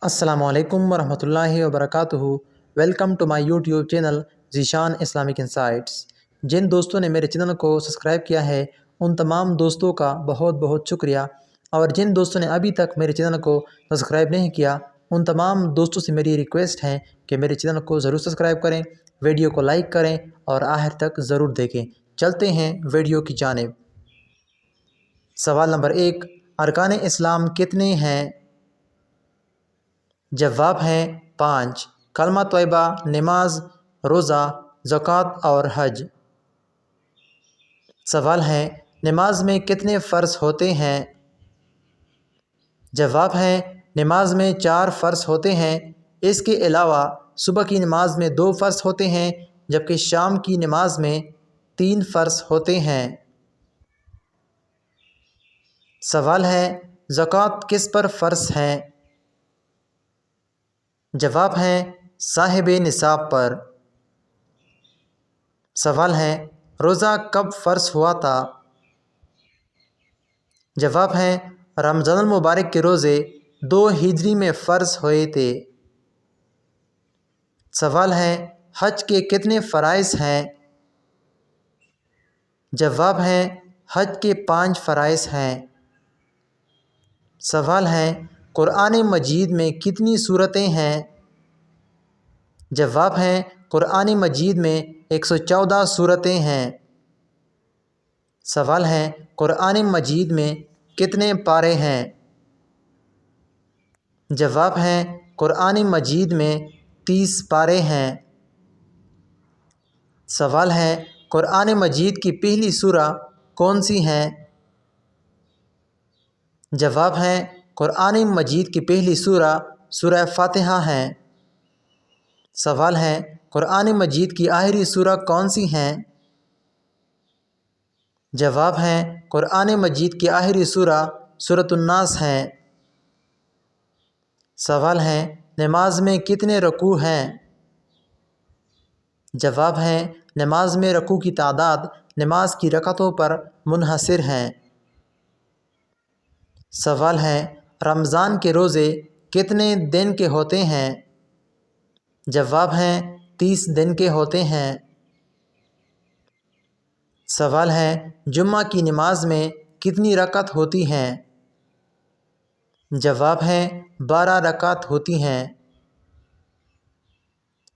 السلام علیکم ورحمۃ اللہ وبرکاتہ۔ Welcome to my YouTube channel Zeeshan Islamic insights. جن دوستوں نے میرے چینل کو سبسکرائب کیا ہے ان تمام دوستوں کا بہت بہت شکریہ، اور جن دوستوں نے ابھی تک میرے چینل کو سبسکرائب نہیں کیا ان تمام دوستوں سے میری ریکویسٹ ہے کہ میرے چینل کو ضرور سبسکرائب کریں، ویڈیو کو لائک کریں اور آخر تک ضرور دیکھیں۔ چلتے ہیں ویڈیو کی جانب۔ سوال نمبر 1، ارکان اسلام کتنے ہیں؟ جواب ہے 5۔ کلمہ طیبہ، نماز، روزہ، زکوٰۃ اور حج۔ سوال ہے، نماز میں کتنے فرض ہوتے ہیں؟ جواب ہے، نماز میں 4 فرض ہوتے ہیں۔ اس کے علاوہ صبح کی نماز میں 2 فرض ہوتے ہیں، جبکہ شام کی نماز میں 3 فرض ہوتے ہیں۔ سوال ہے، زکوٰۃ کس پر فرض ہے؟ جواب ہے، صاحب نصاب پر۔ سوال ہے، روزہ کب فرض ہوا تھا؟ جواب ہے، رمضان المبارک کے روزے 2 ہجری میں فرض ہوئے تھے۔ سوال ہے، حج کے کتنے فرائض ہیں؟ جواب ہے، حج کے 5 فرائض ہیں۔ سوال ہے، قرآن مجید میں کتنی سورتیں ہیں؟ جواب ہے، قرآن مجید میں 114 سورتیں ہیں۔ سوال ہے، قرآن مجید میں کتنے پارے ہیں؟ جواب ہے، قرآن مجید میں 30 پارے ہیں۔ سوال ہے، قرآن مجید کی پہلی سورہ کون سی ہے؟ جواب ہے، قرآن مجید کی پہلی سورہ سورہ فاتحہ ہے۔ سوال ہے، قرآن مجید کی آخری سورہ کون سی ہے؟ جواب ہے، قرآن مجید کی آخری سورہ سورۃ الناس ہے۔ سوال ہے، نماز میں کتنے رکوع ہیں؟ جواب ہے، نماز میں رکوع کی تعداد نماز کی رکعتوں پر منحصر ہے۔ سوال ہے، رمضان کے روزے کتنے دن کے ہوتے ہیں؟ جواب ہے، 30 دن کے ہوتے ہیں۔ سوال ہے، جمعہ کی نماز میں کتنی رکعت ہوتی ہیں؟ جواب ہے، 12 رکعت ہوتی ہیں۔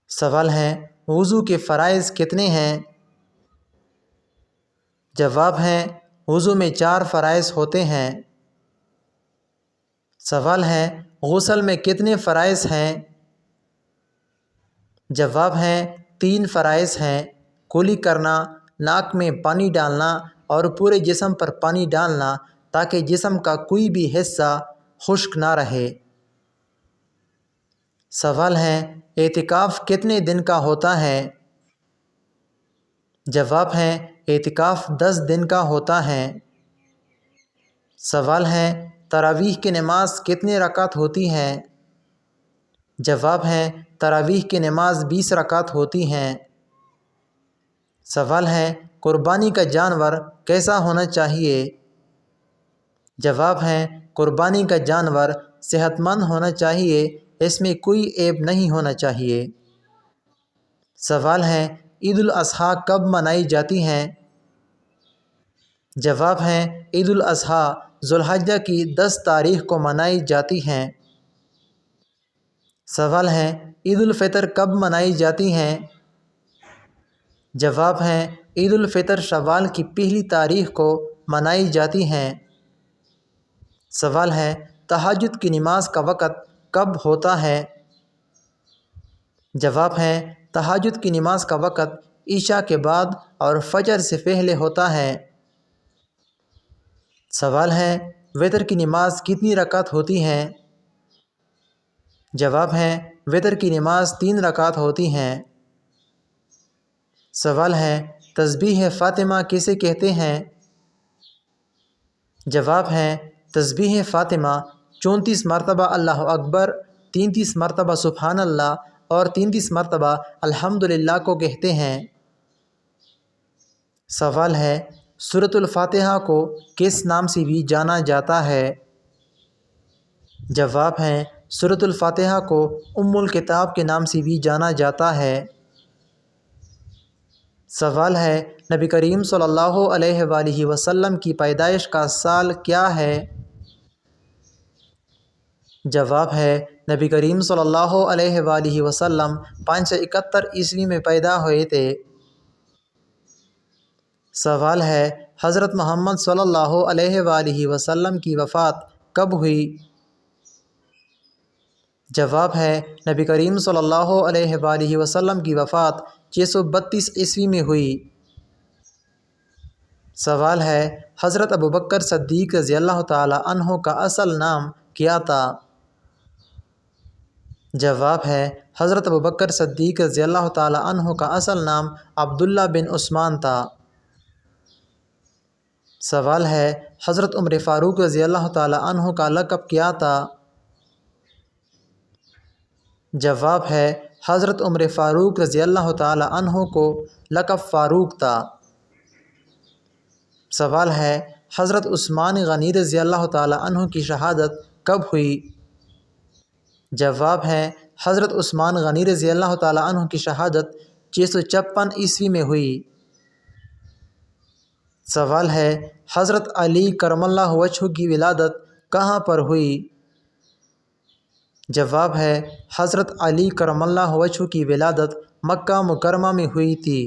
سوال ہے، وضو کے فرائض کتنے ہیں؟ جواب ہے، وضو میں 4 فرائض ہوتے ہیں۔ سوال ہے، غسل میں کتنے فرائض ہیں؟ جواب ہے، 3 فرائض ہیں۔ کلی کرنا، ناک میں پانی ڈالنا اور پورے جسم پر پانی ڈالنا تاکہ جسم کا کوئی بھی حصہ خشک نہ رہے۔ سوال ہے، اعتکاف کتنے دن کا ہوتا ہے؟ جواب ہے، اعتکاف 10 دن کا ہوتا ہے۔ سوال ہے، تراویح کی نماز کتنے رکعت ہوتی ہے؟ جواب ہے، تراویح کی نماز 20 رکعت ہوتی ہیں۔ سوال ہے، قربانی کا جانور کیسا ہونا چاہیے؟ جواب ہے، قربانی کا جانور صحت مند ہونا چاہیے، اس میں کوئی عیب نہیں ہونا چاہیے۔ سوال ہے، عید الاضحیٰ کب منائی جاتی ہے؟ جواب ہے، عید الاضحیٰ ذو الحجہ کی 10 تاریخ کو منائی جاتی ہیں۔ سوال ہے، عید الفطر کب منائی جاتی ہے؟ جواب ہے، عید الفطر شوال کی پہلی تاریخ کو منائی جاتی ہیں۔ سوال ہے، تہجد کی نماز کا وقت کب ہوتا ہے؟ جواب ہے، تہجد کی نماز کا وقت عشاء کے بعد اور فجر سے پہلے ہوتا ہے۔ سوال ہے، وتر کی نماز کتنی رکعت ہوتی ہے؟ جواب ہے، وتر کی نماز 3 رکعت ہوتی ہیں۔ سوال ہے، تسبیح فاطمہ کسے کہتے ہیں؟ جواب ہے، تسبیح فاطمہ 34 مرتبہ اللہ اکبر، 33 مرتبہ سبحان اللہ اور 33 مرتبہ الحمدللہ کو کہتے ہیں۔ سوال ہے، سورۃ الفاتحہ کو کس نام سے بھی جانا جاتا ہے؟ جواب ہے، سورۃ الفاتحہ کو ام الکتاب کے نام سے بھی جانا جاتا ہے۔ سوال ہے، نبی کریم صلی اللہ علیہ وآلہ وسلم کی پیدائش کا سال کیا ہے؟ جواب ہے، نبی کریم صلی اللہ علیہ وآلہ وسلم 571 عیسوی میں پیدا ہوئے تھے۔ سوال ہے، حضرت محمد صلی اللہ علیہ وآلہ وسلم کی وفات کب ہوئی؟ جواب ہے، نبی کریم صلی اللہ علیہ وآلہ وسلم کی وفات 632 عیسوی میں ہوئی۔ سوال ہے، حضرت ابوبکر صدیق رضی اللہ تعالی عنہ کا اصل نام کیا تھا؟ جواب ہے، حضرت ابوبکر صدیق رضی اللہ تعالی عنہ کا اصل نام عبداللہ بن عثمان تھا۔ سوال ہے، حضرت عمر فاروق رضی اللہ تعالی عنہ کا لقب کیا تھا؟ جواب ہے، حضرت عمر فاروق رضی اللہ تعالی عنہ کو لقب فاروق تھا۔ سوال ہے، حضرت عثمان غنی رضی اللہ تعالی عنہ کی شہادت کب ہوئی؟ جواب ہے، حضرت عثمان غنی رضی اللہ تعالی عنہ کی شہادت 656 عیسوی میں ہوئی۔ سوال ہے، حضرت علی کرم اللہ وجہہ کی ولادت کہاں پر ہوئی؟ جواب ہے، حضرت علی کرم اللہ وجہہ کی ولادت مکہ مکرمہ میں ہوئی تھی۔